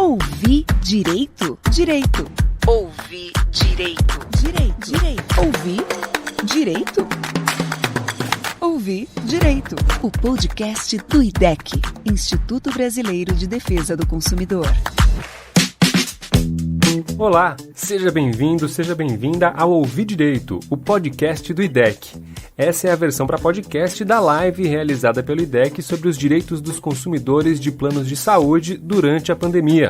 Ouvir direito? Direito. Ouvir direito. Direito. Direito. Ouvir direito? Ouvir direito. O podcast do IDEC, Instituto Brasileiro de Defesa do Consumidor. Olá, seja bem-vindo, seja bem-vinda ao Ouvir Direito, o podcast do IDEC. Essa é a versão para podcast da live realizada pelo IDEC sobre os direitos dos consumidores de planos de saúde durante a pandemia.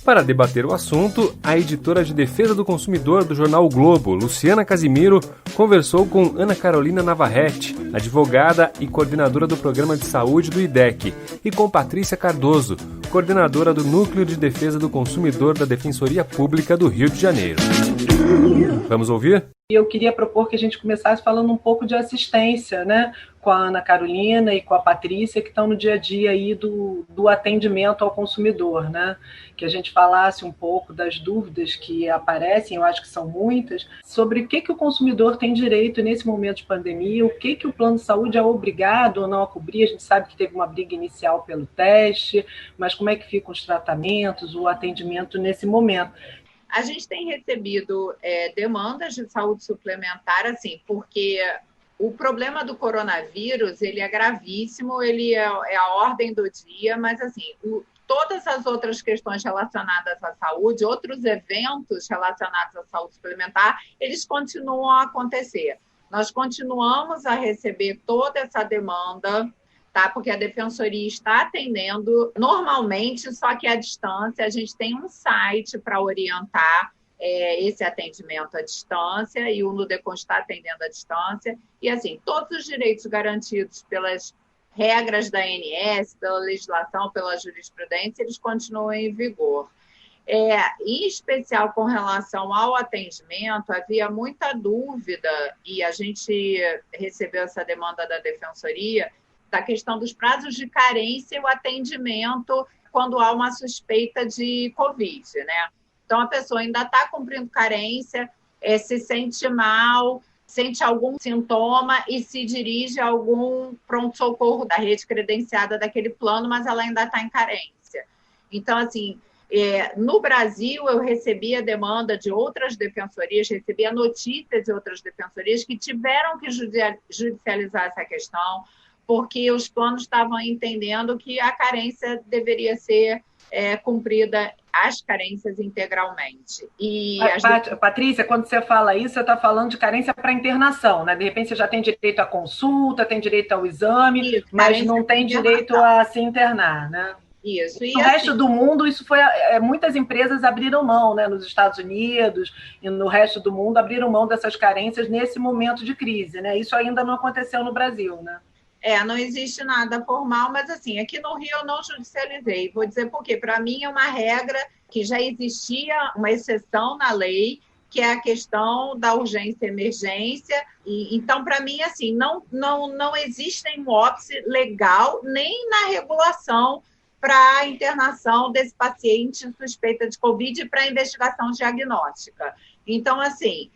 Para debater o assunto, a editora de defesa do consumidor do jornal o Globo, Luciana Casimiro, conversou com Ana Carolina Navarrete, advogada e coordenadora do Programa de Saúde do IDEC, e com Patrícia Cardoso, coordenadora do Núcleo de Defesa do Consumidor da Defensoria Pública do Rio de Janeiro. Vamos ouvir? Eu queria propor que a gente começasse falando um pouco de assistência, né? Com a Ana Carolina e com a Patrícia, que estão no dia a dia aí do atendimento ao consumidor, né? Que a gente falasse um pouco das dúvidas que aparecem, eu acho que são muitas, sobre o que o consumidor tem direito nesse momento de pandemia, o que o plano de saúde é obrigado ou não a cobrir. A gente sabe que teve uma briga inicial pelo teste, mas como é que ficam os tratamentos, o atendimento nesse momento? A gente tem recebido demandas de saúde suplementar, assim, porque o problema do coronavírus, ele é gravíssimo, ele é a ordem do dia, mas, assim, todas as outras questões relacionadas à saúde, outros eventos relacionados à saúde suplementar, eles continuam a acontecer. Nós continuamos a receber toda essa demanda, tá? Porque a Defensoria está atendendo normalmente, só que à distância. A gente tem um site para orientar esse atendimento à distância, e o Nudecon está atendendo à distância. E, assim, todos os direitos garantidos pelas regras da ANS, pela legislação, pela jurisprudência, eles continuam em vigor. Em especial com relação ao atendimento, havia muita dúvida, e a gente recebeu essa demanda da Defensoria, da questão dos prazos de carência e o atendimento quando há uma suspeita de Covid, né? Então, a pessoa ainda está cumprindo carência, se sente mal, sente algum sintoma e se dirige a algum pronto-socorro da rede credenciada daquele plano, mas ela ainda está em carência. Então, assim, no Brasil, eu recebi a demanda de outras defensorias, recebi a notícia de outras defensorias que tiveram que judicializar essa questão, porque os planos estavam entendendo que a carência deveria ser cumprida, as carências integralmente. Patrícia, quando você fala isso, você está falando de carência para internação, né? De repente você já tem direito à consulta, tem direito ao exame, isso, mas não tem direito a se internar, né? Isso. E no resto do mundo, isso foi. Muitas empresas abriram mão, né? Nos Estados Unidos e no resto do mundo abriram mão dessas carências nesse momento de crise, né? Isso ainda não aconteceu no Brasil, né? Não existe nada formal, mas, assim, aqui no Rio eu não judicializei. Vou dizer por quê. Para mim é uma regra que já existia, uma exceção na lei, que é a questão da urgência e emergência. Então, para mim, assim, não existe nenhum óbice legal nem na regulação para a internação desse paciente suspeita de Covid e para a investigação diagnóstica. Então, assim,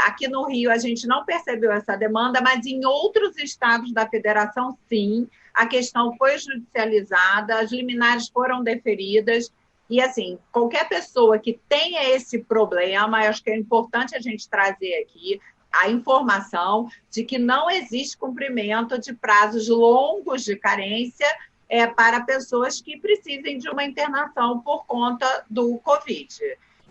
aqui no Rio a gente não percebeu essa demanda, mas em outros estados da federação, sim, a questão foi judicializada, as liminares foram deferidas, e, assim, qualquer pessoa que tenha esse problema, acho que é importante a gente trazer aqui a informação de que não existe cumprimento de prazos longos de carência para pessoas que precisem de uma internação por conta do Covid.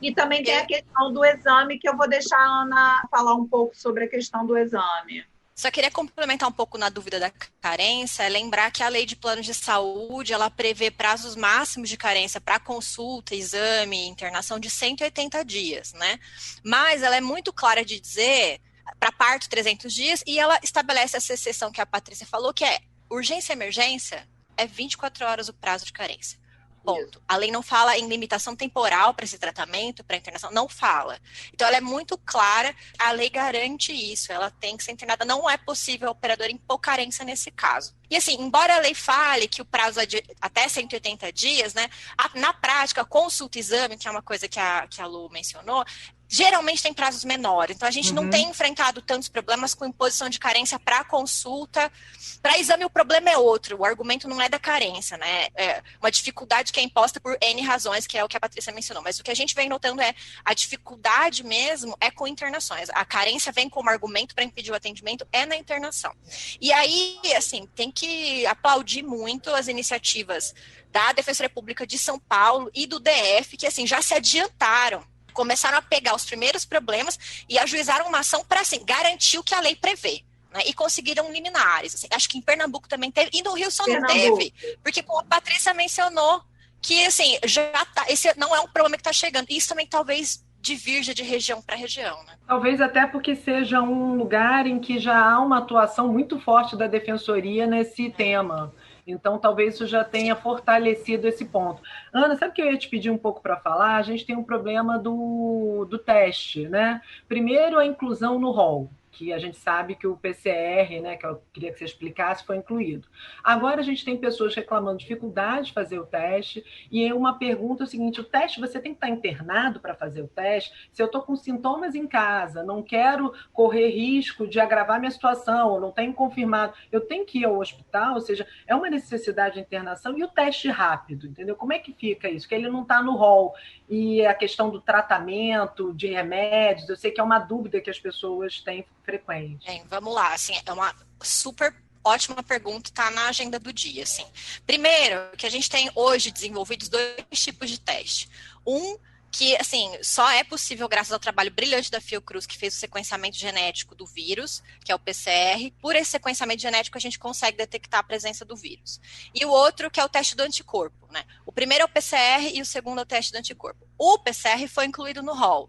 E também tem a questão do exame, que eu vou deixar a Ana falar um pouco sobre a questão do exame. Só queria complementar um pouco na dúvida da carência, lembrar que a lei de planos de saúde, ela prevê prazos máximos de carência para consulta, exame, internação de 180 dias, né? Mas ela é muito clara de dizer, para parto 300 dias, e ela estabelece essa exceção que a Patrícia falou, que é urgência e emergência, é 24 horas o prazo de carência. Ponto. A lei não fala em limitação temporal para esse tratamento, para internação, não fala. Então, ela é muito clara, a lei garante isso, ela tem que ser internada, não é possível a operadora impor carência nesse caso. E, assim, embora a lei fale que o prazo é de até 180 dias, né, na prática, consulta e exame, que é uma coisa que a Lu mencionou, geralmente tem prazos menores. Então, a gente não tem enfrentado tantos problemas com imposição de carência para consulta. Para exame, o problema é outro. O argumento não é da carência, né? É uma dificuldade que é imposta por N razões, que é o que a Patrícia mencionou. Mas o que a gente vem notando é a dificuldade mesmo é com internações. A carência vem como argumento para impedir o atendimento é na internação. E aí, assim, tem que aplaudir muito as iniciativas da Defensoria Pública de São Paulo e do DF, que, assim, já se adiantaram. Começaram a pegar os primeiros problemas e ajuizaram uma ação para, assim, garantir o que a lei prevê, né? E conseguiram liminares. Assim, acho que em Pernambuco também teve, e no Rio só não teve, porque como a Patrícia mencionou, que, assim, já tá, esse não é um problema que está chegando. Isso também talvez divirja de região para região, né? Talvez até porque seja um lugar em que já há uma atuação muito forte da Defensoria nesse tema. Então, talvez isso já tenha fortalecido esse ponto. Ana, sabe o que eu ia te pedir um pouco para falar? A gente tem um problema do teste, né? Primeiro, a inclusão no rol, que a gente sabe que o PCR, né, que eu queria que você explicasse, foi incluído. Agora a gente tem pessoas reclamando de dificuldade de fazer o teste, e aí uma pergunta é o seguinte: o teste, você tem que estar internado para fazer o teste? Se eu estou com sintomas em casa, não quero correr risco de agravar minha situação, ou não tenho confirmado, eu tenho que ir ao hospital, ou seja, é uma necessidade de internação, e o teste rápido, entendeu? Como é que fica isso? Que ele não está no rol, e a questão do tratamento, de remédios, eu sei que é uma dúvida que as pessoas têm frequente. Bem, vamos lá, assim, é uma super ótima pergunta, está na agenda do dia, assim. Primeiro, que a gente tem hoje desenvolvidos 2 tipos de teste. Um que, assim, só é possível graças ao trabalho brilhante da Fiocruz, que fez o sequenciamento genético do vírus, que é o PCR. Por esse sequenciamento genético, a gente consegue detectar a presença do vírus. E o outro, que é o teste do anticorpo, né? O primeiro é o PCR e o segundo é o teste do anticorpo. O PCR foi incluído no rol,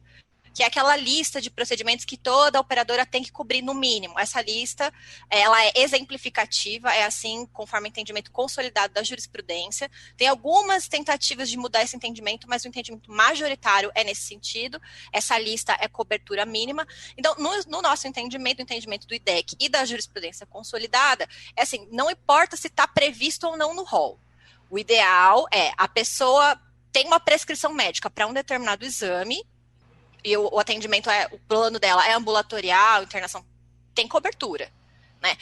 que é aquela lista de procedimentos que toda operadora tem que cobrir no mínimo. Essa lista, ela é exemplificativa, é assim, conforme o entendimento consolidado da jurisprudência. Tem algumas tentativas de mudar esse entendimento, mas o entendimento majoritário é nesse sentido. Essa lista é cobertura mínima. Então, no nosso entendimento, o entendimento do IDEC e da jurisprudência consolidada, é assim, não importa se está previsto ou não no rol. O ideal é a pessoa tem uma prescrição médica para um determinado exame, e o atendimento, o plano dela é ambulatorial, internação, tem cobertura, né?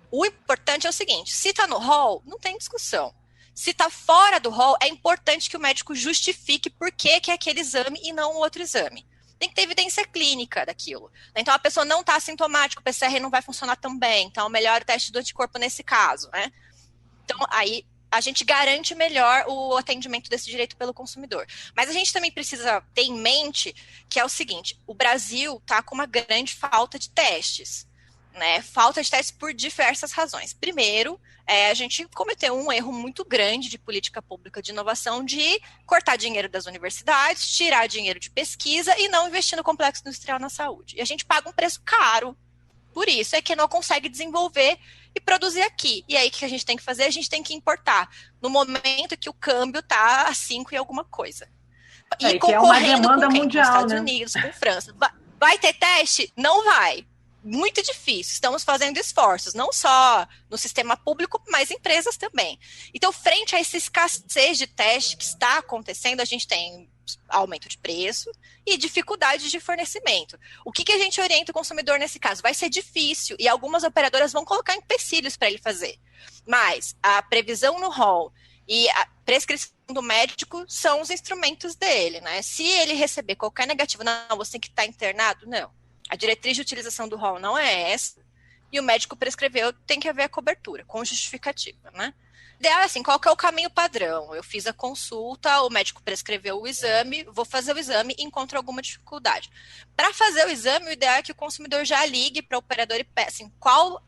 O importante é o seguinte: se está no rol, não tem discussão. Se está fora do rol, é importante que o médico justifique por que é aquele exame e não o outro exame. Tem que ter evidência clínica daquilo. Então, a pessoa não está assintomática, o PCR não vai funcionar tão bem, então melhor o teste do anticorpo nesse caso, né? Então, aí a gente garante melhor o atendimento desse direito pelo consumidor. Mas a gente também precisa ter em mente que é o seguinte: o Brasil está com uma grande falta de testes, né? Falta de testes por diversas razões. Primeiro, a gente cometeu um erro muito grande de política pública de inovação de cortar dinheiro das universidades, tirar dinheiro de pesquisa e não investir no complexo industrial na saúde. E a gente paga um preço caro. Por isso é que não consegue desenvolver e produzir aqui. E aí o que a gente tem que fazer? A gente tem que importar no momento que o câmbio está a 5 e alguma coisa. E que é uma demanda com quem? mundial, Com Estados né? Unidos, com França. Vai ter teste? Não vai. Muito difícil. Estamos fazendo esforços, não só no sistema público, mas empresas também. Então, frente a essa escassez de teste que está acontecendo, a gente tem aumento de preço e dificuldade de fornecimento. O que a gente orienta o consumidor nesse caso? Vai ser difícil e algumas operadoras vão colocar empecilhos para ele fazer. Mas a previsão no rol e a prescrição do médico são os instrumentos dele, né? Se ele receber qualquer negativo, não, você tem que estar internado, não. A diretriz de utilização do rol não é essa, e o médico prescreveu, tem que haver a cobertura, com justificativa, né? Ideal, assim, qual que é o caminho padrão? Eu fiz a consulta, o médico prescreveu o exame, vou fazer o exame e encontro alguma dificuldade. Para fazer o exame, o ideal é que o consumidor já ligue para o operador e peça, assim, qual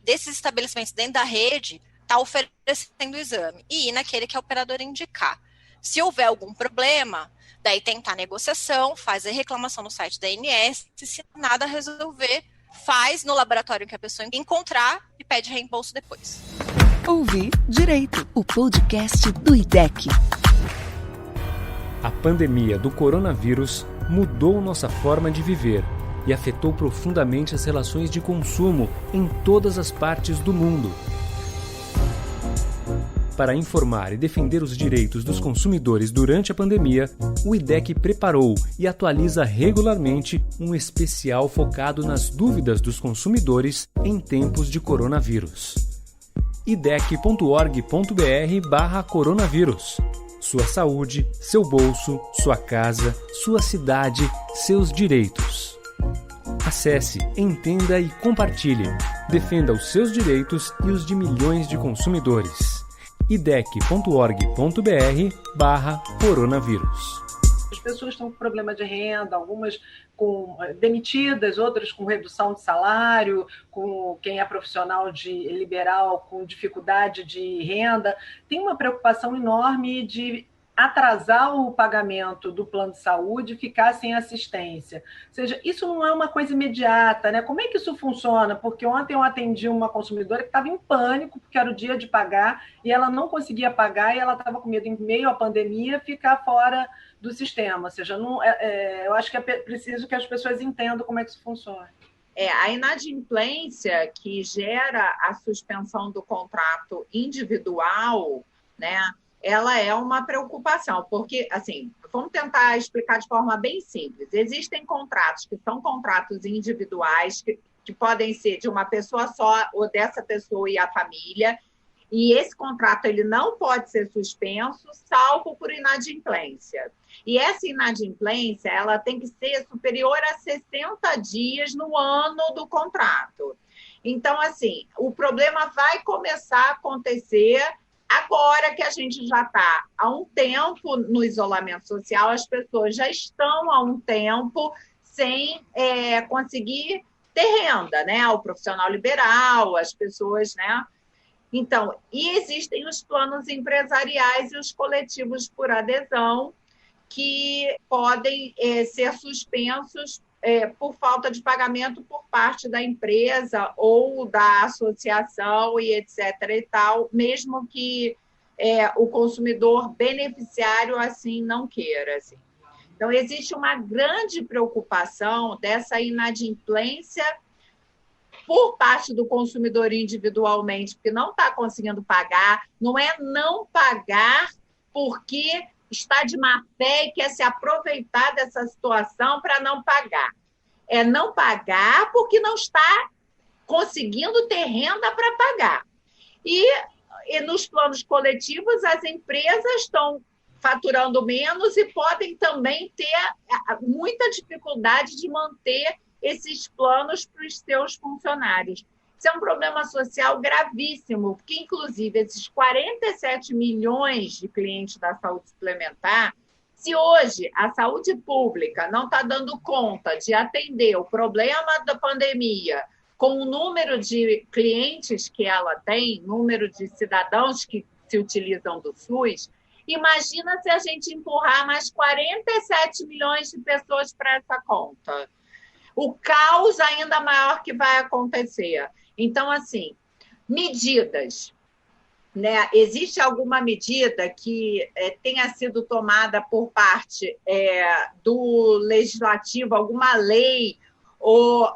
desses estabelecimentos dentro da rede está oferecendo o exame, e ir naquele que a operadora indicar. Se houver algum problema, daí tentar negociação, fazer reclamação no site da ANS, se nada resolver, faz no laboratório que a pessoa encontrar e pede reembolso depois. Ouvir Direito, o podcast do IDEC. A pandemia do coronavírus mudou nossa forma de viver e afetou profundamente as relações de consumo em todas as partes do mundo. para informar e defender os direitos dos consumidores durante a pandemia, o IDEC preparou e atualiza regularmente um especial focado nas dúvidas dos consumidores em tempos de coronavírus. idec.org.br/coronavírus. Sua saúde, seu bolso, sua casa, sua cidade, seus direitos. Acesse, entenda e compartilhe. Defenda os seus direitos e os de milhões de consumidores. idec.org.br/coronavírus. As pessoas estão com problema de renda, algumas demitidas, outras com redução de salário, com quem é profissional liberal com dificuldade de renda. Tem uma preocupação enorme de atrasar o pagamento do plano de saúde e ficar sem assistência. Ou seja, isso não é uma coisa imediata, né? Como é que isso funciona? Porque ontem eu atendi uma consumidora que estava em pânico, porque era o dia de pagar, e ela não conseguia pagar, e ela estava com medo, em meio à pandemia, ficar fora do sistema. Ou seja, eu acho que é preciso que as pessoas entendam como é que isso funciona. A inadimplência que gera a suspensão do contrato individual, né? Ela é uma preocupação, porque, assim, vamos tentar explicar de forma bem simples. Existem contratos que são contratos individuais, que podem ser de uma pessoa só, ou dessa pessoa e a família, e esse contrato ele não pode ser suspenso, salvo por inadimplência. E essa inadimplência ela tem que ser superior a 60 dias no ano do contrato. Então, assim, o problema vai começar a acontecer agora que a gente já está há um tempo no isolamento social, as pessoas já estão há um tempo sem conseguir ter renda, né? O profissional liberal, as pessoas, né? Então, e existem os planos empresariais e os coletivos por adesão que podem ser suspensos por falta de pagamento por parte da empresa ou da associação e etc. e tal, mesmo que o consumidor beneficiário assim não queira. Assim. Então, existe uma grande preocupação dessa inadimplência por parte do consumidor individualmente, porque não está conseguindo pagar, não é não pagar porque está de má fé e quer se aproveitar dessa situação para não pagar. É não pagar porque não está conseguindo ter renda para pagar. E nos planos coletivos, as empresas estão faturando menos e podem também ter muita dificuldade de manter esses planos para os seus funcionários. Isso é um problema social gravíssimo, porque, inclusive, esses 47 milhões de clientes da saúde suplementar, se hoje a saúde pública não está dando conta de atender o problema da pandemia com o número de clientes que ela tem, número de cidadãos que se utilizam do SUS, imagina se a gente empurrar mais 47 milhões de pessoas para essa conta. O caos ainda maior que vai acontecer. Então, assim, medidas, né? Existe alguma medida que tenha sido tomada por parte do legislativo, alguma lei, ou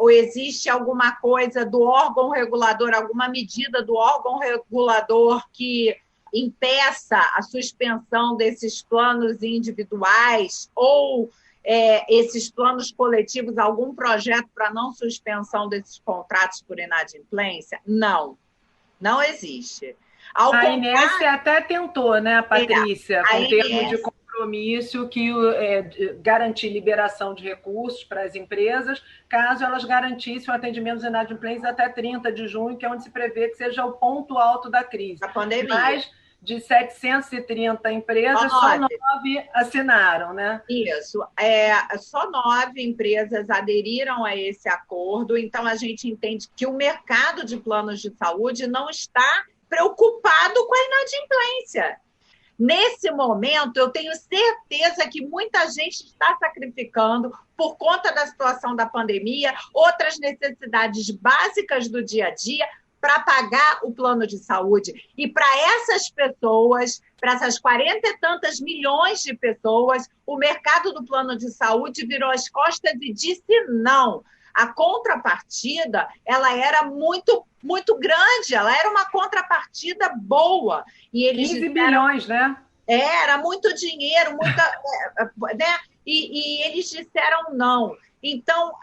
existe alguma coisa do órgão regulador, alguma medida do órgão regulador que impeça a suspensão desses planos individuais ou esses planos coletivos, algum projeto para não suspensão desses contratos por inadimplência? Não, não existe. A Inés até tentou, né, Patrícia, com termo de compromisso que garantir liberação de recursos para as empresas, caso elas garantissem o atendimento dos inadimplentes até 30 de junho, que é onde se prevê que seja o ponto alto da crise. A pandemia. Mas de 730 empresas, só 9 assinaram, né? Isso. Só 9 empresas aderiram a esse acordo, então a gente entende que o mercado de planos de saúde não está preocupado com a inadimplência. Nesse momento, eu tenho certeza que muita gente está sacrificando por conta da situação da pandemia, outras necessidades básicas do dia a dia, para pagar o plano de saúde. E para essas pessoas, para essas 40 e tantas milhões de pessoas, o mercado do plano de saúde virou as costas e disse não. a contrapartida ela era muito, muito grande, ela era uma contrapartida boa. E eles 15 bilhões, né? Era muito dinheiro, muita, né? E eles disseram não. Então,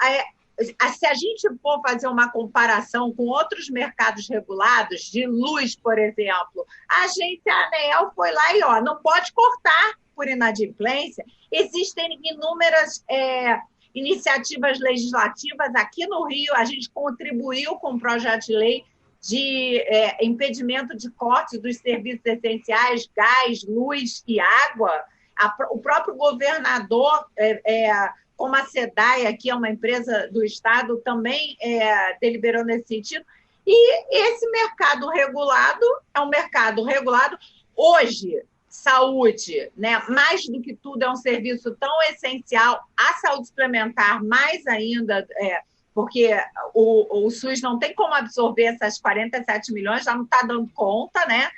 se a gente for fazer uma comparação com outros mercados regulados, de luz, por exemplo, a agência ANEEL foi lá e não pode cortar por inadimplência. Existem inúmeras iniciativas legislativas. Aqui no Rio, a gente contribuiu com um projeto de lei de impedimento de cortes dos serviços essenciais, gás, luz e água. O próprio governador, como a SEDAI, que é uma empresa do Estado, também deliberou nesse sentido. E esse mercado regulado é um mercado regulado. Hoje, saúde, né, mais do que tudo, é um serviço tão essencial. A saúde suplementar, mais ainda, porque o SUS não tem como absorver essas 47 milhões, já não está dando conta, né?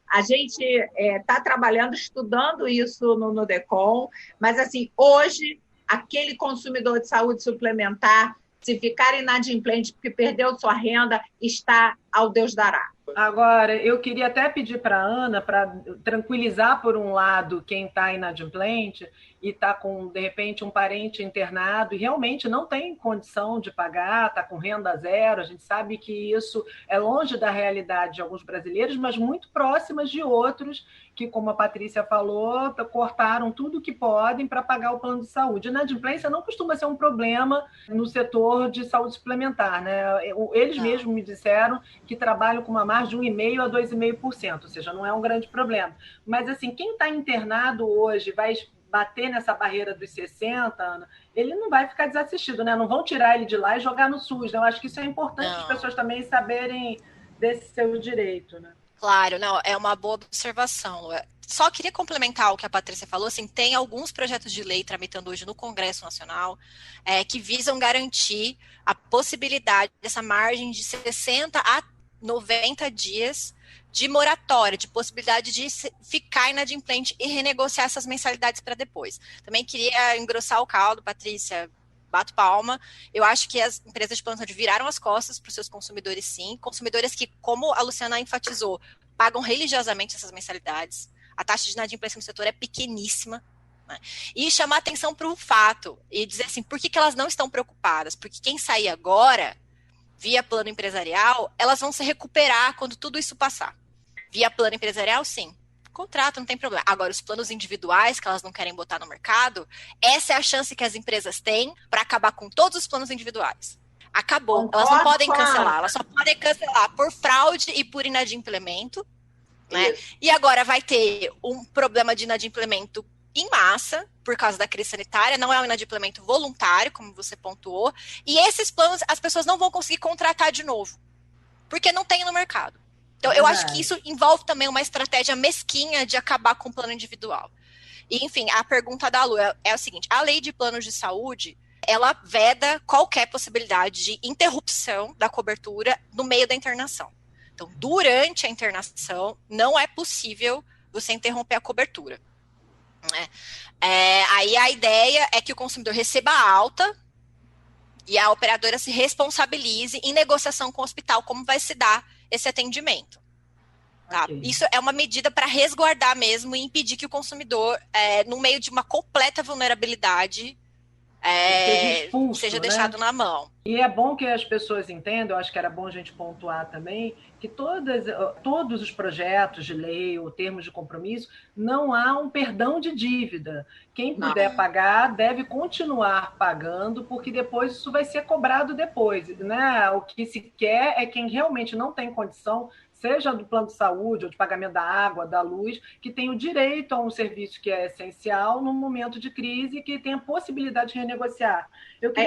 A gente está trabalhando, estudando isso no DECOM, mas, assim, hoje, aquele consumidor de saúde suplementar, se ficar inadimplente porque perdeu sua renda, está ao Deus dará. Agora, eu queria até pedir para a Ana, para tranquilizar, por um lado, quem está inadimplente e está com, de repente, um parente internado e realmente não tem condição de pagar, está com renda zero. A gente sabe que isso é longe da realidade de alguns brasileiros, mas muito próximas de outros que, como a Patrícia falou, cortaram tudo que podem para pagar o plano de saúde. Inadimplência não costuma ser um problema no setor de saúde suplementar, né? Eles mesmos me disseram que trabalham com uma margem de 1,5% a 2,5%, ou seja, não é um grande problema. Mas, assim, quem está internado hoje vai bater nessa barreira dos 60, Ana, ele não vai ficar desassistido, né? Não vão tirar ele de lá e jogar no SUS, né? Eu acho que isso é importante as pessoas também saberem desse seu direito, né? Claro, não, é uma boa observação. Só queria complementar o que a Patrícia falou, assim, tem alguns projetos de lei tramitando hoje no Congresso Nacional que visam garantir a possibilidade dessa margem de 60 a 90 dias de moratória, de possibilidade de ficar inadimplente e renegociar essas mensalidades para depois. Também queria engrossar o caldo, Patrícia, bato palma. Eu acho que as empresas de plano de saúde viraram as costas para os seus consumidores, sim. Consumidores que, como a Luciana enfatizou, pagam religiosamente essas mensalidades. A taxa de inadimplência no setor é pequeníssima. Né? E chamar atenção para o fato e dizer assim, por que elas não estão preocupadas? Porque quem sair agora, via plano empresarial, elas vão se recuperar quando tudo isso passar. Via plano empresarial, sim. Contrato, não tem problema. Agora, os planos individuais que elas não querem botar no mercado, essa é a chance que as empresas têm para acabar com todos os planos individuais. Acabou. Elas não podem cancelar. Elas só podem cancelar por fraude e por inadimplemento. Né? E agora vai ter um problema de inadimplemento em massa, por causa da crise sanitária, não é um inadimplemento voluntário, como você pontuou, e esses planos as pessoas não vão conseguir contratar de novo, porque não tem no mercado. Então, eu acho que isso envolve também uma estratégia mesquinha de acabar com o plano individual. E, enfim, a pergunta da Lu é o seguinte, a lei de planos de saúde, ela veda qualquer possibilidade de interrupção da cobertura no meio da internação. Então, durante a internação, não é possível você interromper a cobertura. Aí a ideia é que o consumidor receba a alta e a operadora se responsabilize em negociação com o hospital como vai se dar esse atendimento. Tá? Okay. Isso é uma medida para resguardar mesmo e impedir que o consumidor, no meio de uma completa vulnerabilidade, seja deixado na mão. E é bom que as pessoas entendam, eu acho que era bom a gente pontuar também, que todos os projetos de lei ou termos de compromisso, não há um perdão de dívida. Quem puder pagar deve continuar pagando, porque depois isso vai ser cobrado depois. Né? O que se quer é quem realmente não tem condição, seja do plano de saúde ou de pagamento da água, da luz, que tem o direito a um serviço que é essencial num momento de crise e que tem a possibilidade de renegociar.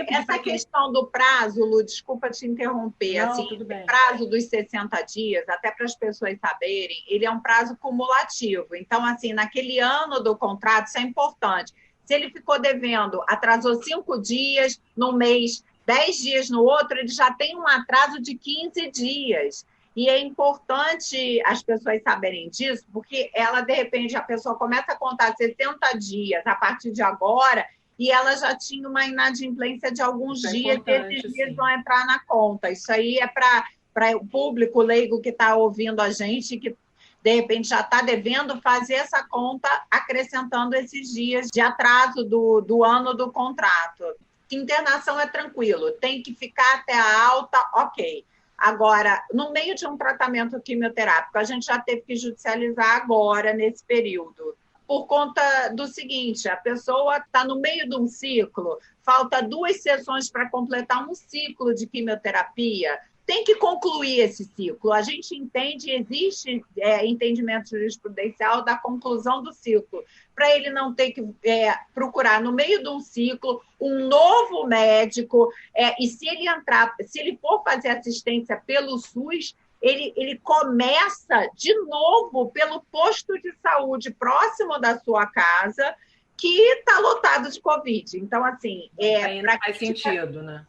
Essa questão do prazo, Lu, desculpa te interromper, não, assim, tudo bem. O prazo dos 60 dias, até para as pessoas saberem, ele é um prazo cumulativo. Então, assim, naquele ano do contrato, isso é importante. Se ele ficou devendo, atrasou 5 dias no mês, 10 dias no outro, ele já tem um atraso de 15 dias. E é importante as pessoas saberem disso, porque ela, de repente, a pessoa começa a contar 60 dias a partir de agora, e ela já tinha uma inadimplência de alguns dias, e esses dias vão entrar na conta. Isso aí é para o público leigo que está ouvindo a gente, que de repente já está devendo, fazer essa conta acrescentando esses dias de atraso do ano do contrato. Internação é tranquilo, tem que ficar até a alta, ok. Agora, no meio de um tratamento quimioterápico, a gente já teve que judicializar agora, nesse período, por conta do seguinte: a pessoa está no meio de um ciclo, falta 2 sessões para completar um ciclo de quimioterapia, tem que concluir esse ciclo. A gente entende, existe entendimento jurisprudencial da conclusão do ciclo, para ele não ter que procurar no meio de um ciclo um novo médico, e se ele for fazer assistência pelo SUS, ele começa de novo pelo posto de saúde próximo da sua casa, que está lotado de Covid. Então, assim... faz sentido, né?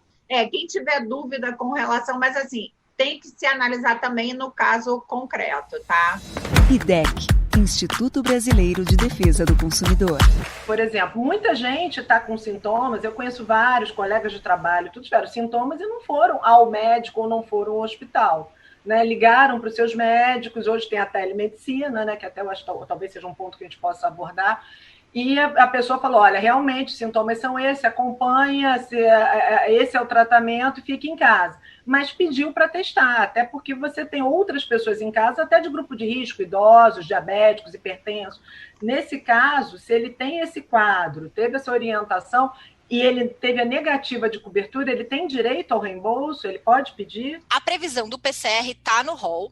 Quem tiver dúvida com relação... Mas, assim, tem que se analisar também no caso concreto, tá? IDEC, Instituto Brasileiro de Defesa do Consumidor. Por exemplo, muita gente está com sintomas, eu conheço vários colegas de trabalho, todos tiveram sintomas e não foram ao médico ou não foram ao hospital. Né, ligaram para os seus médicos, hoje tem a telemedicina, né, que até eu acho que talvez seja um ponto que a gente possa abordar, e a pessoa falou: olha, realmente os sintomas são esses, acompanha, esse é o tratamento e fica em casa. Mas pediu para testar, até porque você tem outras pessoas em casa, até de grupo de risco, idosos, diabéticos, hipertensos. Nesse caso, se ele tem esse quadro, teve essa orientação, e ele teve a negativa de cobertura, ele tem direito ao reembolso? Ele pode pedir? A previsão do PCR está no rol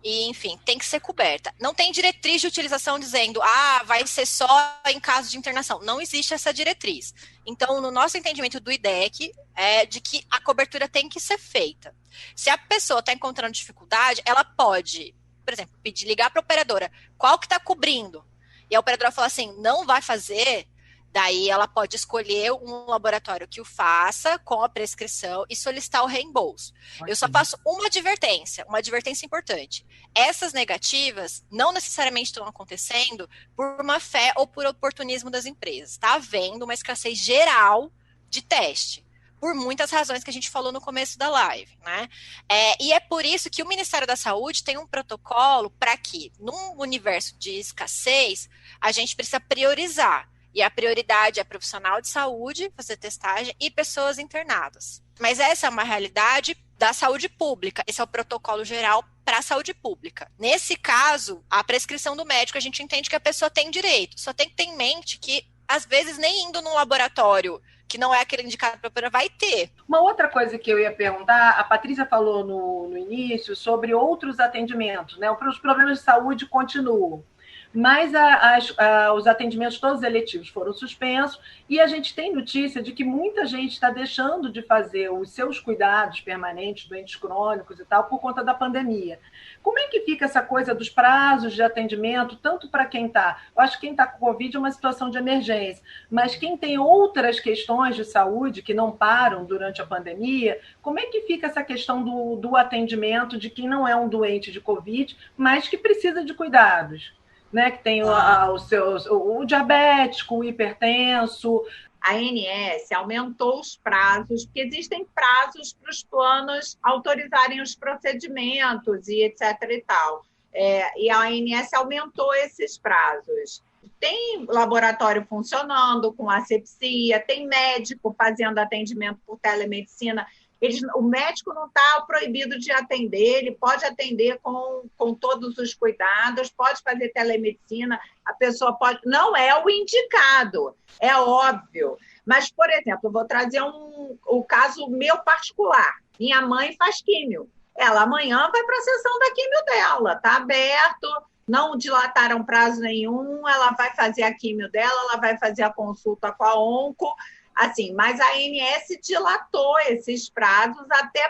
e, enfim, tem que ser coberta. Não tem diretriz de utilização dizendo, vai ser só em caso de internação. Não existe essa diretriz. Então, no nosso entendimento do IDEC, é de que a cobertura tem que ser feita. Se a pessoa está encontrando dificuldade, ela pode, por exemplo, ligar para a operadora, qual que está cobrindo? E a operadora fala assim, não vai fazer... Daí ela pode escolher um laboratório que o faça com a prescrição e solicitar o reembolso. Eu só faço uma advertência importante. Essas negativas não necessariamente estão acontecendo por má fé ou por oportunismo das empresas. Está havendo uma escassez geral de teste, por muitas razões que a gente falou no começo da live, né? E é por isso que o Ministério da Saúde tem um protocolo para que, num universo de escassez, a gente precisa priorizar. E a prioridade é profissional de saúde, fazer testagem, e pessoas internadas. Mas essa é uma realidade da saúde pública. Esse é o protocolo geral para a saúde pública. Nesse caso, a prescrição do médico, a gente entende que a pessoa tem direito. Só tem que ter em mente que, às vezes, nem indo num laboratório que não é aquele indicado para operar, vai ter. Uma outra coisa que eu ia perguntar, a Patrícia falou no início sobre outros atendimentos, né? Os problemas de saúde continuam. Mas os atendimentos todos eletivos foram suspensos e a gente tem notícia de que muita gente está deixando de fazer os seus cuidados permanentes, doentes crônicos e tal, por conta da pandemia. Como é que fica essa coisa dos prazos de atendimento, tanto para quem está... Eu acho que quem está com Covid é uma situação de emergência, mas quem tem outras questões de saúde que não param durante a pandemia, como é que fica essa questão do atendimento de quem não é um doente de Covid, mas que precisa de cuidados? Né, que tem o diabético, o hipertenso. A ANS aumentou os prazos, porque existem prazos para os planos autorizarem os procedimentos e etc. e tal. E a ANS aumentou esses prazos. Tem laboratório funcionando com asepsia, tem médico fazendo atendimento por telemedicina. O médico não está proibido de atender, ele pode atender com todos os cuidados, pode fazer telemedicina, a pessoa pode... Não é o indicado, é óbvio. Mas, por exemplo, eu vou trazer o caso meu particular. Minha mãe faz químio. Ela amanhã vai para a sessão da químio dela, está aberto, não dilataram prazo nenhum, ela vai fazer a químio dela, ela vai fazer a consulta com a onco... Assim, mas a ANS dilatou esses prazos até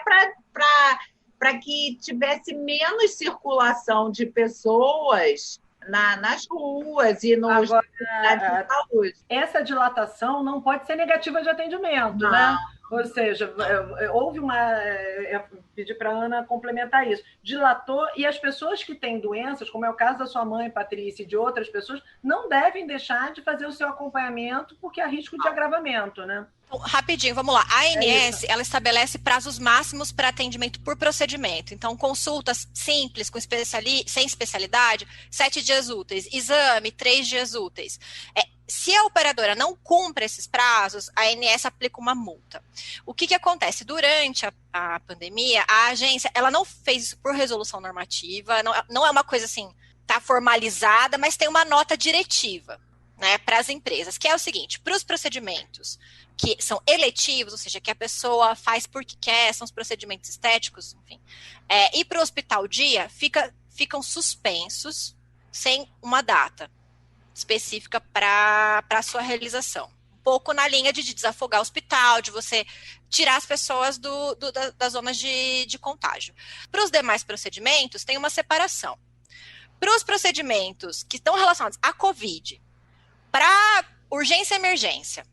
para que tivesse menos circulação de pessoas nas ruas e nos de saúde. Essa dilatação não pode ser negativa de atendimento, né? Ou seja, houve pedir para a Ana complementar isso. Dilatou, e as pessoas que têm doenças, como é o caso da sua mãe, Patrícia, e de outras pessoas, não devem deixar de fazer o seu acompanhamento, porque há risco de agravamento, né? Rapidinho, vamos lá. A ANS, ela estabelece prazos máximos para atendimento por procedimento. Então, consultas simples, sem especialidade, 7 dias úteis. Exame, 3 dias úteis. Se a operadora não cumpre esses prazos, a ANS aplica uma multa. O que acontece? Durante a pandemia, a agência, ela não fez isso por resolução normativa, não é uma coisa assim, tá formalizada, mas tem uma nota diretiva, né, para as empresas, que é o seguinte: para os procedimentos que são eletivos, ou seja, que a pessoa faz porque quer, são os procedimentos estéticos, enfim, e para o hospital dia, ficam suspensos sem uma data específica para a sua realização. Um pouco na linha de desafogar o hospital, de você tirar as pessoas das zonas de contágio. Para os demais procedimentos, tem uma separação. Para os procedimentos que estão relacionados à COVID, para urgência e emergência,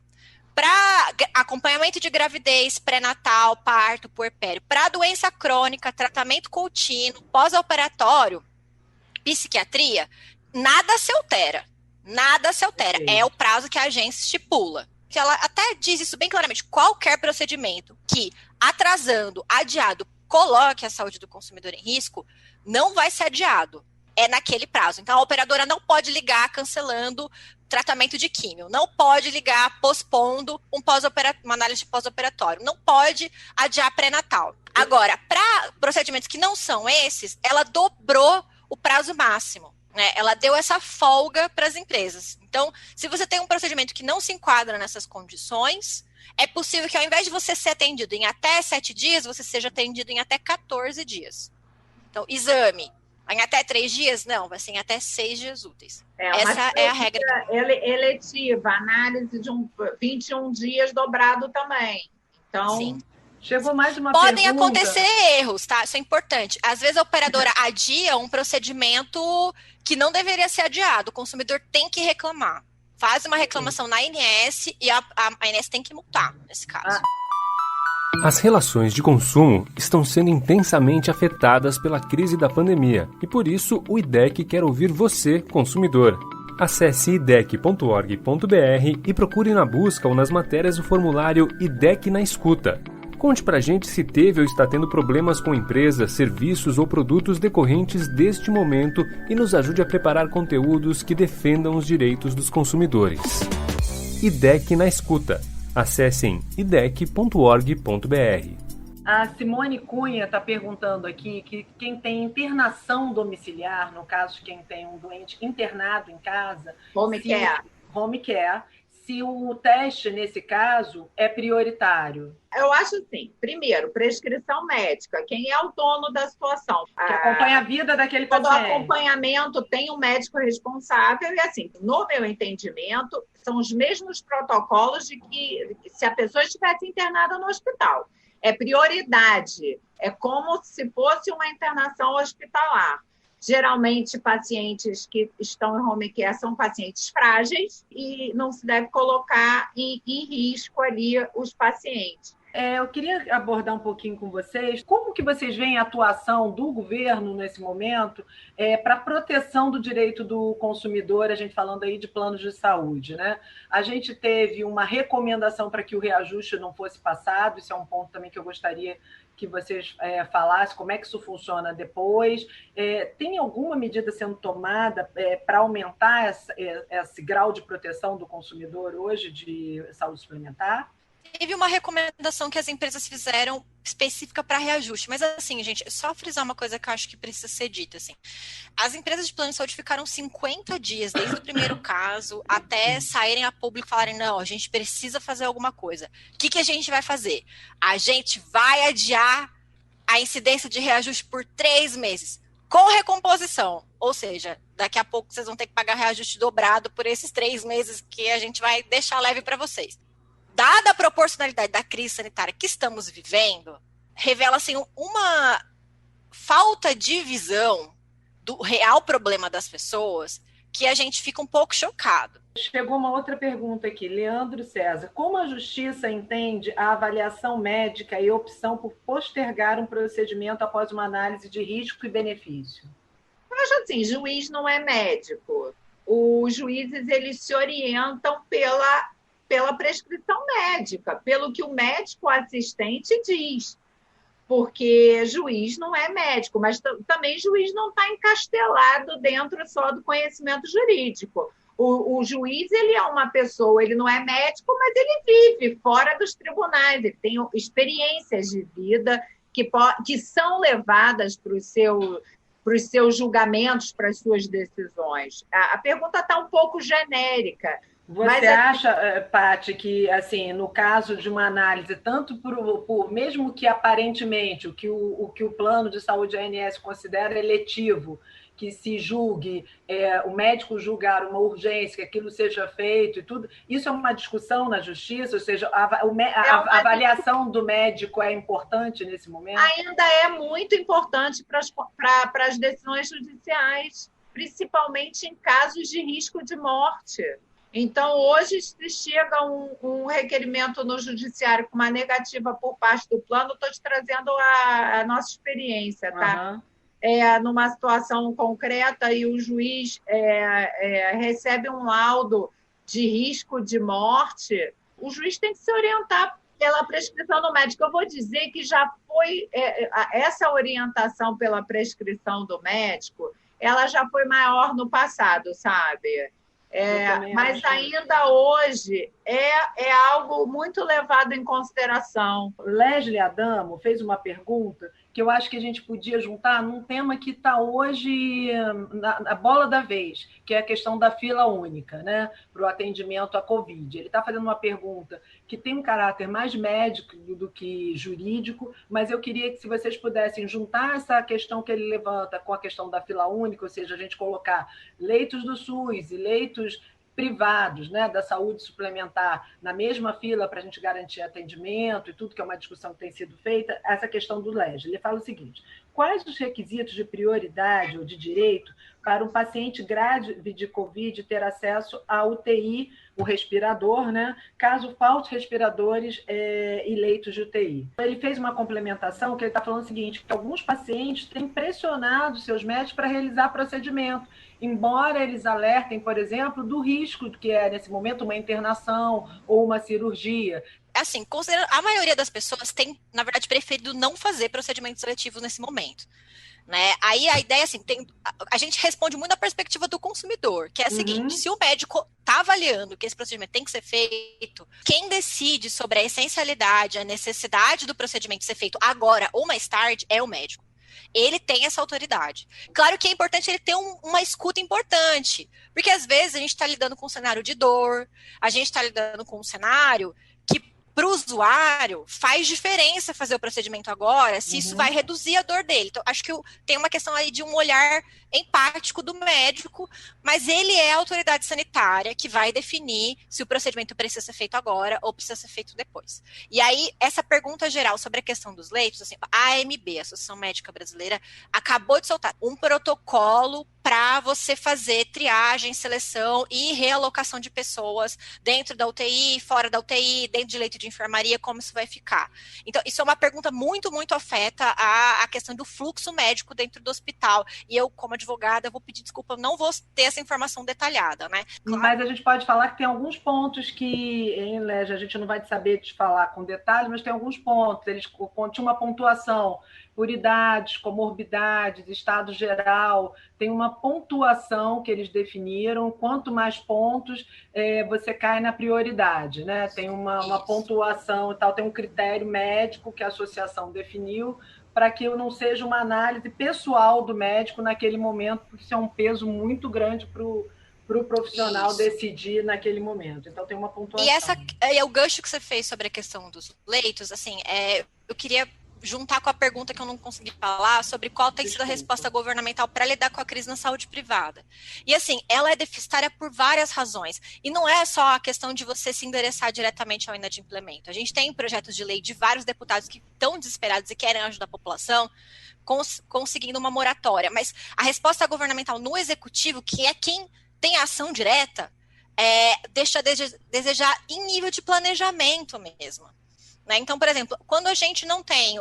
para acompanhamento de gravidez, pré-natal, parto, puerpério, para doença crônica, tratamento contínuo, pós-operatório, psiquiatria, nada se altera. Nada se altera. É o prazo que a agência estipula. Ela até diz isso bem claramente. Qualquer procedimento que, atrasando, adiado, coloque a saúde do consumidor em risco, não vai ser adiado. É naquele prazo. Então, a operadora não pode ligar cancelando tratamento de químio. Não pode ligar pospondo uma análise de pós-operatório. Não pode adiar pré-natal. Agora, para procedimentos que não são esses, ela dobrou o prazo máximo. Ela deu essa folga para as empresas. Então, se você tem um procedimento que não se enquadra nessas condições, é possível que ao invés de você ser atendido em até 7 dias, você seja atendido em até 14 dias. Então, exame, em até 3 dias? Não, vai ser em até 6 dias úteis. Essa é a regra. Eletiva, análise de 21 dias dobrado também. Então... Sim. Chegou mais uma Podem pergunta. acontecer erros, tá? Isso é importante. Às vezes a operadora adia um procedimento que não deveria ser adiado. O consumidor tem que reclamar. Faz uma reclamação na ANS e a ANS tem que multar, nesse caso. As relações de consumo estão sendo intensamente afetadas pela crise da pandemia e por isso o IDEC quer ouvir você, consumidor. Acesse idec.org.br e procure na busca ou nas matérias o formulário IDEC na Escuta. Conte pra gente se teve ou está tendo problemas com empresas, serviços ou produtos decorrentes deste momento e nos ajude a preparar conteúdos que defendam os direitos dos consumidores. IDEC na Escuta. Acessem idec.org.br. A Simone Cunha está perguntando aqui que quem tem internação domiciliar, no caso de quem tem um doente internado em casa, home care, se o teste, nesse caso, é prioritário. Eu acho assim, primeiro, prescrição médica, quem é o dono da situação? Que acompanha a vida daquele paciente. Todo acompanhamento tem um médico responsável e, assim, no meu entendimento, são os mesmos protocolos de que se a pessoa estivesse internada no hospital. É prioridade, é como se fosse uma internação hospitalar. Geralmente, pacientes que estão em home care são pacientes frágeis e não se deve colocar em risco ali os pacientes. Eu queria abordar um pouquinho com vocês como que vocês veem a atuação do governo nesse momento para a proteção do direito do consumidor, a gente falando aí de planos de saúde, né? A gente teve uma recomendação para que o reajuste não fosse passado, isso é um ponto também que eu gostaria que vocês falassem, como é que isso funciona depois. Tem alguma medida sendo tomada para aumentar esse grau de proteção do consumidor hoje de saúde suplementar? Teve uma recomendação que as empresas fizeram específica para reajuste, mas assim, gente, só frisar uma coisa que eu acho que precisa ser dita, assim. As empresas de plano de saúde ficaram 50 dias, desde o primeiro caso, até saírem a público e falarem, não, a gente precisa fazer alguma coisa. O que a gente vai fazer? A gente vai adiar a incidência de reajuste por 3 meses, com recomposição, ou seja, daqui a pouco vocês vão ter que pagar reajuste dobrado por esses 3 meses que a gente vai deixar leve para vocês. Dada a proporcionalidade da crise sanitária que estamos vivendo, revela assim, uma falta de visão do real problema das pessoas que a gente fica um pouco chocado. Chegou uma outra pergunta aqui, Leandro César. Como a Justiça entende a avaliação médica e a opção por postergar um procedimento após uma análise de risco e benefício? Eu acho assim, juiz não é médico. Os juízes, eles se orientam pela prescrição médica, pelo que o médico assistente diz. Porque juiz não é médico, mas também juiz não está encastelado dentro só do conhecimento jurídico. O juiz, ele é uma pessoa, ele não é médico, mas ele vive fora dos tribunais, ele tem experiências de vida que são levadas para os seus julgamentos, para as suas decisões. A pergunta está um pouco genérica. Você acha, Paty, que assim, no caso de uma análise, tanto por mesmo que aparentemente o que o plano de saúde ANS considera eletivo, que se julgue, o médico julgar uma urgência, que aquilo seja feito e tudo, isso é uma discussão na justiça, ou seja, a avaliação do médico é importante nesse momento? Ainda é muito importante para as decisões judiciais, principalmente em casos de risco de morte. Então, hoje, se chega um requerimento no judiciário com uma negativa por parte do plano, estou te trazendo a nossa experiência, tá? Uhum. Numa situação concreta e o juiz recebe um laudo de risco de morte, o juiz tem que se orientar pela prescrição do médico. Eu vou dizer que já foi essa orientação pela prescrição do médico, ela já foi maior no passado, sabe? Mas ainda hoje é algo muito levado em consideração. Leslie Adamo fez uma pergunta que eu acho que a gente podia juntar num tema que está hoje na bola da vez, que é a questão da fila única, né, para o atendimento à Covid. Ele está fazendo uma pergunta que tem um caráter mais médico do que jurídico, mas eu queria que, se vocês pudessem juntar essa questão que ele levanta com a questão da fila única, ou seja, a gente colocar leitos do SUS e leitos privados, né, da saúde suplementar na mesma fila para a gente garantir atendimento e tudo, que é uma discussão que tem sido feita, essa questão do Leslie. Ele fala o seguinte: quais os requisitos de prioridade ou de direito para um paciente grave de Covid ter acesso à UTI, o respirador, né, caso falte respiradores e leitos de UTI? Ele fez uma complementação que ele está falando o seguinte, que alguns pacientes têm pressionado seus médicos para realizar procedimento, embora eles alertem, por exemplo, do risco que é, nesse momento, uma internação ou uma cirurgia. Assim, considerando, a maioria das pessoas tem, na verdade, preferido não fazer procedimentos seletivos nesse momento. Né? Aí a ideia, assim, a gente responde muito da perspectiva do consumidor, que é a seguinte: se o médico está avaliando que esse procedimento tem que ser feito, quem decide sobre a essencialidade, a necessidade do procedimento ser feito agora ou mais tarde é o médico. Ele tem essa autoridade. Claro que é importante ele ter uma escuta importante, porque às vezes a gente está lidando com um cenário de dor, a gente está lidando com um cenário que, para o usuário, faz diferença fazer o procedimento agora, se isso vai reduzir a dor dele. Então, acho que tem uma questão aí de um olhar empático do médico, mas ele é a autoridade sanitária que vai definir se o procedimento precisa ser feito agora ou precisa ser feito depois. E aí, essa pergunta geral sobre a questão dos leitos, assim, a AMB, a Associação Médica Brasileira, acabou de soltar um protocolo para você fazer triagem, seleção e realocação de pessoas dentro da UTI, fora da UTI, dentro de leito de enfermaria, como isso vai ficar. Então, isso é uma pergunta muito, muito afeta a questão do fluxo médico dentro do hospital. E eu, como advogada, vou pedir desculpa, eu não vou ter essa informação detalhada, né? Claro. Mas a gente pode falar que tem alguns pontos que, em Légia, a gente não vai saber te falar com detalhes, mas tem alguns pontos. Eles tinham uma pontuação por idades, comorbidades, estado geral, tem uma pontuação que eles definiram, quanto mais pontos você cai na prioridade, né? Tem uma pontuação e tal, tem um critério médico que a associação definiu para que não seja uma análise pessoal do médico naquele momento, porque isso é um peso muito grande para o profissional decidir naquele momento. Então, tem uma pontuação. E o gancho que você fez sobre a questão dos leitos, assim, eu queria juntar com a pergunta que eu não consegui falar sobre qual tem sido a resposta governamental para lidar com a crise na saúde privada. E assim, ela é deficitária por várias razões. E não é só a questão de você se endereçar diretamente ao inadimplemento. A gente tem projetos de lei de vários deputados que estão desesperados e querem ajudar a população, conseguindo uma moratória. Mas a resposta governamental no executivo, que é quem tem ação direta, deixa a desejar em nível de planejamento mesmo. Né? Então, por exemplo, quando a gente não tem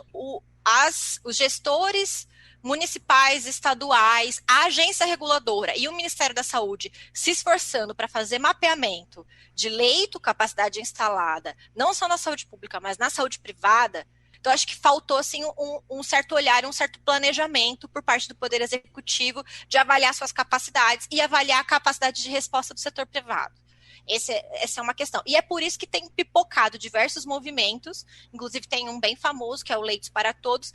os gestores municipais, estaduais, a agência reguladora e o Ministério da Saúde se esforçando para fazer mapeamento de leito, capacidade instalada, não só na saúde pública, mas na saúde privada, então acho que faltou assim, um certo olhar, um certo planejamento por parte do Poder Executivo de avaliar suas capacidades e avaliar a capacidade de resposta do setor privado. Essa é uma questão. E é por isso que tem pipocado diversos movimentos, inclusive tem um bem famoso, que é o Leitos para Todos.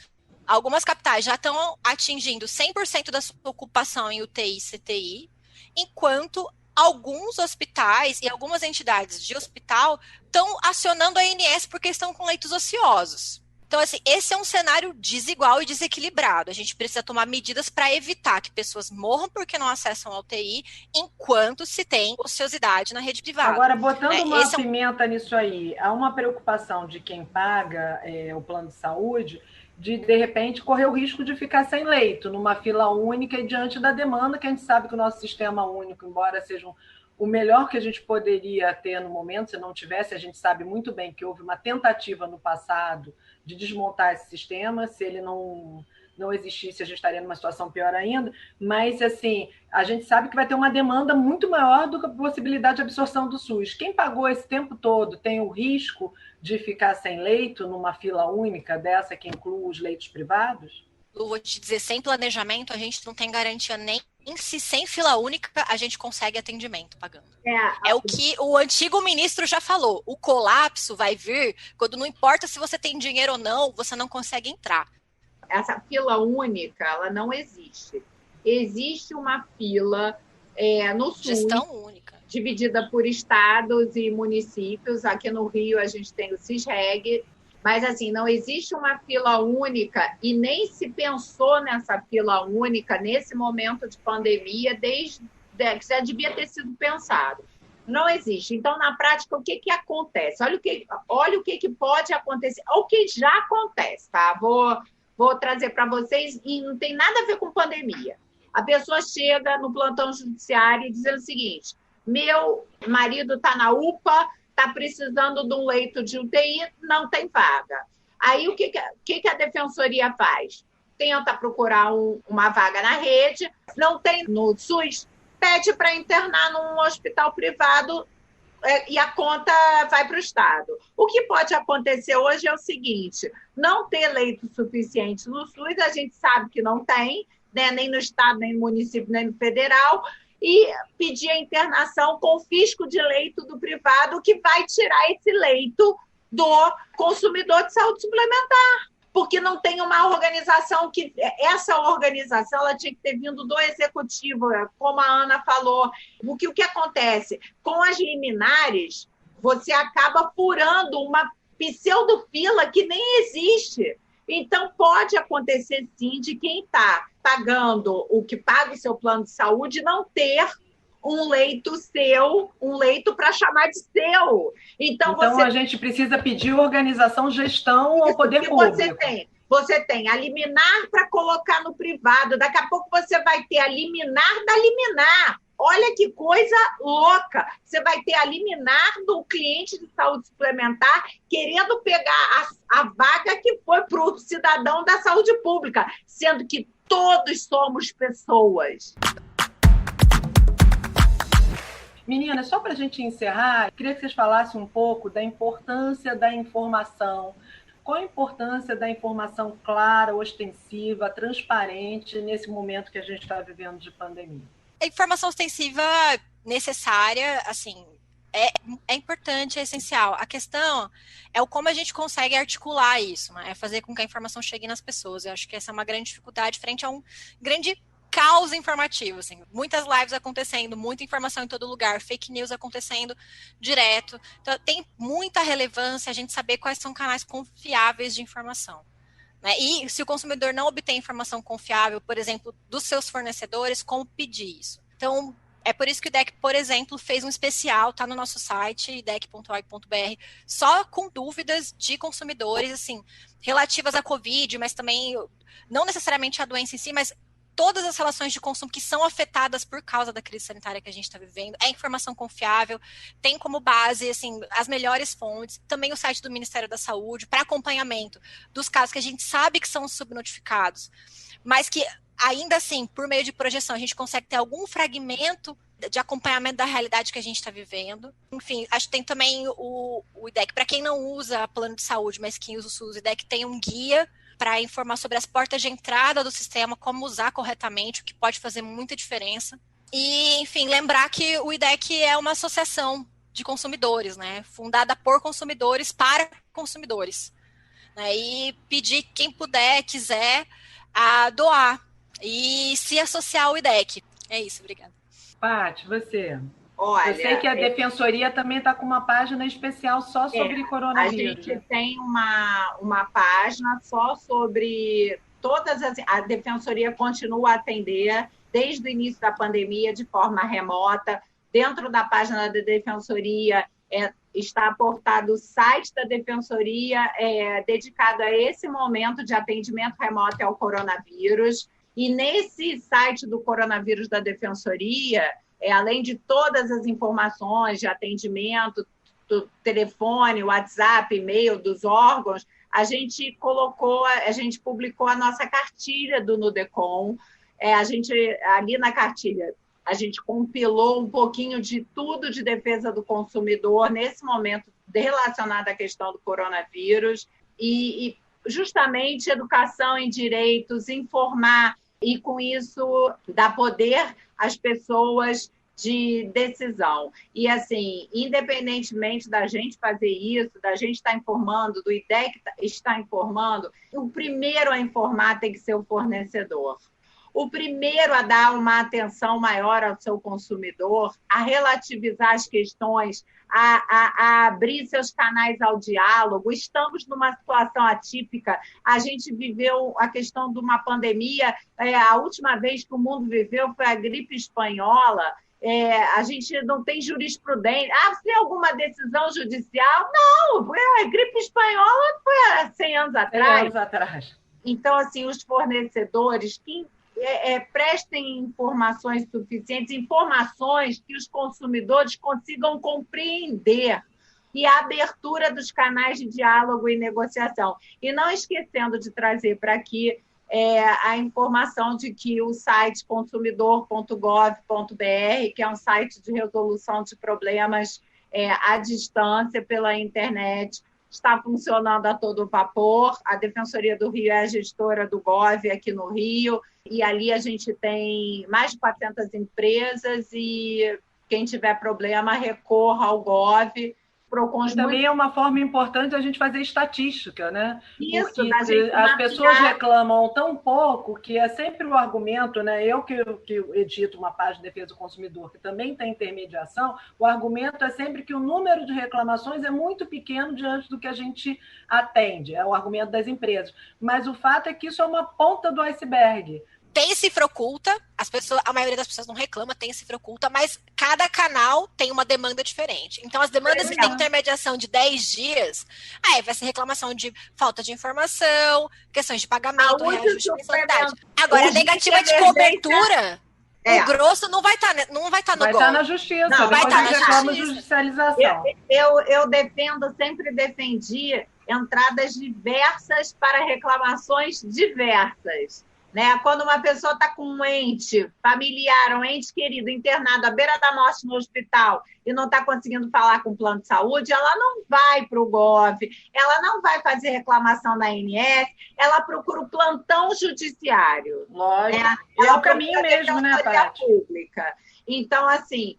Algumas capitais já estão atingindo 100% da sua ocupação em UTI e CTI, enquanto alguns hospitais e algumas entidades de hospital estão acionando a ANS porque estão com leitos ociosos. Então, assim, esse é um cenário desigual e desequilibrado. A gente precisa tomar medidas para evitar que pessoas morram porque não acessam a UTI, enquanto se tem ociosidade na rede privada. Agora, botando uma pimenta nisso aí, há uma preocupação de quem paga o plano de saúde de repente, correr o risco de ficar sem leito, numa fila única e diante da demanda, que a gente sabe que o nosso sistema único, embora seja o melhor que a gente poderia ter no momento, se não tivesse, a gente sabe muito bem que houve uma tentativa no passado de desmontar esse sistema, se ele não existisse, a gente estaria numa situação pior ainda, mas, assim, a gente sabe que vai ter uma demanda muito maior do que a possibilidade de absorção do SUS. Quem pagou esse tempo todo tem o risco de ficar sem leito numa fila única dessa que inclui os leitos privados? Eu vou te dizer, sem planejamento, a gente não tem garantia nem se sem fila única a gente consegue atendimento pagando. É o que o antigo ministro já falou. O colapso vai vir quando não importa se você tem dinheiro ou não, você não consegue entrar. Essa fila única, ela não existe. Existe uma fila no SUS, gestão única, dividida por estados e municípios. Aqui no Rio a gente tem o CISREG, mas assim, não existe uma fila única e nem se pensou nessa fila única nesse momento de pandemia, desde que já devia ter sido pensado. Não existe. Então, na prática, o que acontece? Olha o que pode acontecer, o que já acontece, tá? Vou trazer para vocês, e não tem nada a ver com pandemia. A pessoa chega no plantão judiciário dizendo o seguinte: meu marido está na UPA, está precisando de um leito de UTI, não tem vaga. Aí, o que a defensoria faz? Tenta procurar uma vaga na rede, não tem no SUS, pede para internar num hospital privado e a conta vai para o Estado. O que pode acontecer hoje é o seguinte: não ter leito suficiente no SUS, a gente sabe que não tem, né, nem no Estado, nem no município, nem no federal, e pedir a internação com fisco de leito do privado, que vai tirar esse leito do consumidor de saúde suplementar. Porque não tem uma organização que... Essa organização ela tinha que ter vindo do executivo, como a Ana falou. O que acontece? Com as liminares, você acaba furando uma pseudo-fila que nem existe. Então, pode acontecer, sim, de quem está pagando o que paga o seu plano de saúde não ter um leito seu, um leito para chamar de seu. Então a gente precisa pedir organização, gestão ao poder público. Você tem a liminar para colocar no privado, daqui a pouco você vai ter a liminar da liminar. Olha que coisa louca! Você vai ter a liminar do cliente de saúde suplementar querendo pegar a vaga que foi para o cidadão da saúde pública, sendo que todos somos pessoas. Meninas, só para a gente encerrar, queria que vocês falassem um pouco da importância da informação. Qual a importância da informação clara, ostensiva, transparente nesse momento que a gente está vivendo de pandemia? A informação ostensiva necessária, assim, é importante, é essencial. A questão é como a gente consegue articular isso, né? É fazer com que a informação chegue nas pessoas. Eu acho que essa é uma grande dificuldade frente a um grande caos informativo, assim, muitas lives acontecendo, muita informação em todo lugar, fake news acontecendo direto. Então, tem muita relevância a gente saber quais são canais confiáveis de informação, né? E se o consumidor não obtém informação confiável, por exemplo, dos seus fornecedores, como pedir isso? Então, é por isso que o IDEC, por exemplo, fez um especial, tá no nosso site, idec.org.br, só com dúvidas de consumidores, assim, relativas à Covid, mas também, não necessariamente à doença em si, mas todas as relações de consumo que são afetadas por causa da crise sanitária que a gente está vivendo. É informação confiável, tem como base assim, as melhores fontes, também o site do Ministério da Saúde para acompanhamento dos casos que a gente sabe que são subnotificados, mas que ainda assim, por meio de projeção, a gente consegue ter algum fragmento de acompanhamento da realidade que a gente está vivendo. Enfim, acho que tem também o IDEC, para quem não usa plano de saúde, mas quem usa o SUS, o IDEC tem um guia para informar sobre as portas de entrada do sistema, como usar corretamente, o que pode fazer muita diferença. E, enfim, lembrar que o IDEC é uma associação de consumidores, né? Fundada por consumidores para consumidores. Né? E pedir quem puder, quiser, a doar e se associar ao IDEC. É isso, obrigada. Paty, você? Olha, eu sei que a Defensoria também está com uma página especial só sobre coronavírus. A gente tem uma página só sobre todas as... A Defensoria continua a atender desde o início da pandemia de forma remota. Dentro da página da Defensoria está aportado o site da Defensoria dedicado a esse momento de atendimento remoto ao coronavírus. E nesse site do coronavírus da Defensoria, além de todas as informações de atendimento, do telefone, WhatsApp, e-mail dos órgãos, a gente publicou a nossa cartilha do Nudecom. Ali na cartilha, a gente compilou um pouquinho de tudo de defesa do consumidor nesse momento relacionado à questão do coronavírus e justamente educação em direitos, informar e, com isso, dar poder às pessoas de decisão. E, assim, independentemente da gente fazer isso, da gente estar informando, do IDEC estar informando, o primeiro a informar tem que ser o fornecedor. O primeiro a dar uma atenção maior ao seu consumidor, a relativizar as questões, a abrir seus canais ao diálogo. Estamos numa situação atípica. A gente viveu a questão de uma pandemia. A última vez que o mundo viveu foi a gripe espanhola. A gente não tem jurisprudência. Tem alguma decisão judicial? Não, a gripe espanhola foi há 100 anos atrás. 100 anos atrás. Então, assim, os fornecedores que prestem informações suficientes, informações que os consumidores consigam compreender, e a abertura dos canais de diálogo e negociação. E não esquecendo de trazer para aqui a informação de que o site consumidor.gov.br, que é um site de resolução de problemas à distância pela internet, está funcionando a todo vapor. A Defensoria do Rio é a gestora do Gov aqui no Rio, e ali a gente tem mais de 400 empresas, e quem tiver problema, recorra ao Gov. Também é uma forma importante a gente fazer estatística, né? Isso, porque as pessoas reclamam tão pouco que é sempre o argumento, né? Eu que edito uma página de defesa do consumidor, que também tem intermediação, o argumento é sempre que o número de reclamações é muito pequeno diante do que a gente atende, é o argumento das empresas. Mas o fato é que isso é uma ponta do iceberg. Tem cifra oculta, a maioria das pessoas não reclama, tem cifra oculta, mas cada canal tem uma demanda diferente. Então, as demandas que têm intermediação de 10 dias, vai ser reclamação de falta de informação, questões de pagamento, reajuste de mensalidade. Agora, a negativa de cobertura, o grosso não vai estar no Gol. Vai estar na justiça, não, vai estar na justiça. Judicialização. Eu sempre defendi entradas diversas para reclamações diversas. Né? Quando uma pessoa está com um ente familiar, um ente querido internado à beira da morte no hospital e não está conseguindo falar com o plano de saúde, ela não vai para o Gov, ela não vai fazer reclamação na ANS, ela procura o plantão judiciário. Lógico. É o caminho mesmo, né, Paty? Pública. Então, assim,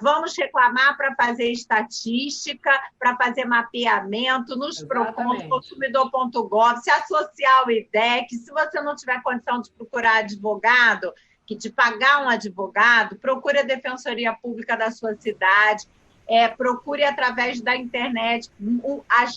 vamos reclamar para fazer estatística, para fazer mapeamento nos PROCONs, consumidor.gov, se associar ao IDEC. Se você não tiver condição de procurar advogado, de pagar um advogado, procure a Defensoria Pública da sua cidade, procure através da internet. A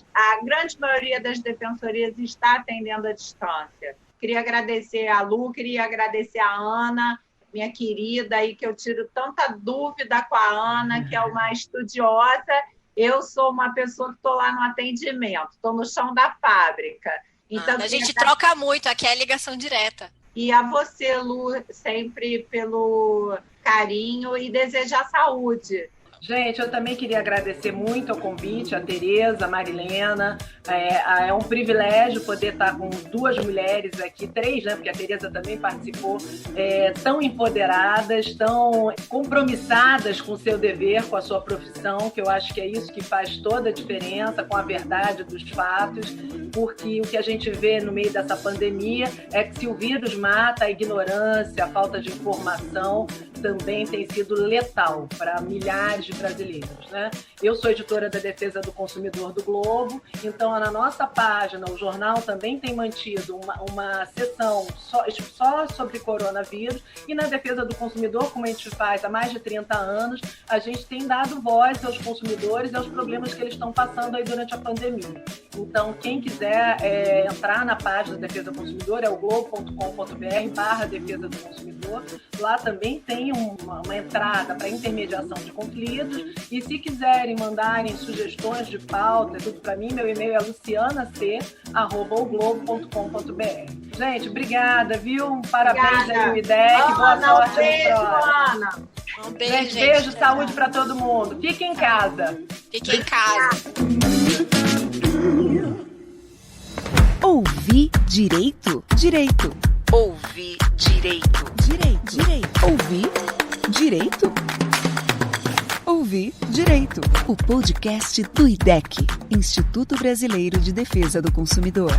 grande maioria das defensorias está atendendo à distância. Queria agradecer a Lu, queria agradecer a Ana, minha querida, aí que eu tiro tanta dúvida com a Ana, que é uma estudiosa. Eu sou uma pessoa que estou lá no atendimento, estou no chão da fábrica. Então, a gente troca muito, aqui é ligação direta. E a você, Lu, sempre pelo carinho e desejar saúde. Gente, eu também queria agradecer muito o convite, a Tereza, a Marilena. É um privilégio poder estar com 2 mulheres aqui, 3, né? Porque a Tereza também participou, tão empoderadas, tão compromissadas com o seu dever, com a sua profissão, que eu acho que é isso que faz toda a diferença, com a verdade dos fatos, porque o que a gente vê no meio dessa pandemia é que se o vírus mata, a ignorância, a falta de informação também tem sido letal para milhares de brasileiros, né? Eu sou editora da Defesa do Consumidor do Globo, então na nossa página, o jornal também tem mantido uma seção só sobre coronavírus, e na Defesa do Consumidor, como a gente faz há mais de 30 anos, a gente tem dado voz aos consumidores e aos problemas que eles estão passando aí durante a pandemia. Então, quem quiser entrar na página da Defesa do Consumidor, é o globo.com.br/Defesa do Consumidor. Lá também tem uma entrada para intermediação de conflitos, e se quiserem mandarem sugestões de pauta, tudo para mim, meu e-mail é lucianac@oglobo.com.br. Gente, obrigada, viu? Parabéns aí no IDEC, boa sorte no próximo. Um beijo, gente. Beijo, saúde para todo mundo. Fique em casa. Fique em casa. Ouvir direito? Direito. Ouvir direito. Direito. Direito. Ouvir direito? Ouvir direito. O podcast do IDEC, Instituto Brasileiro de Defesa do Consumidor.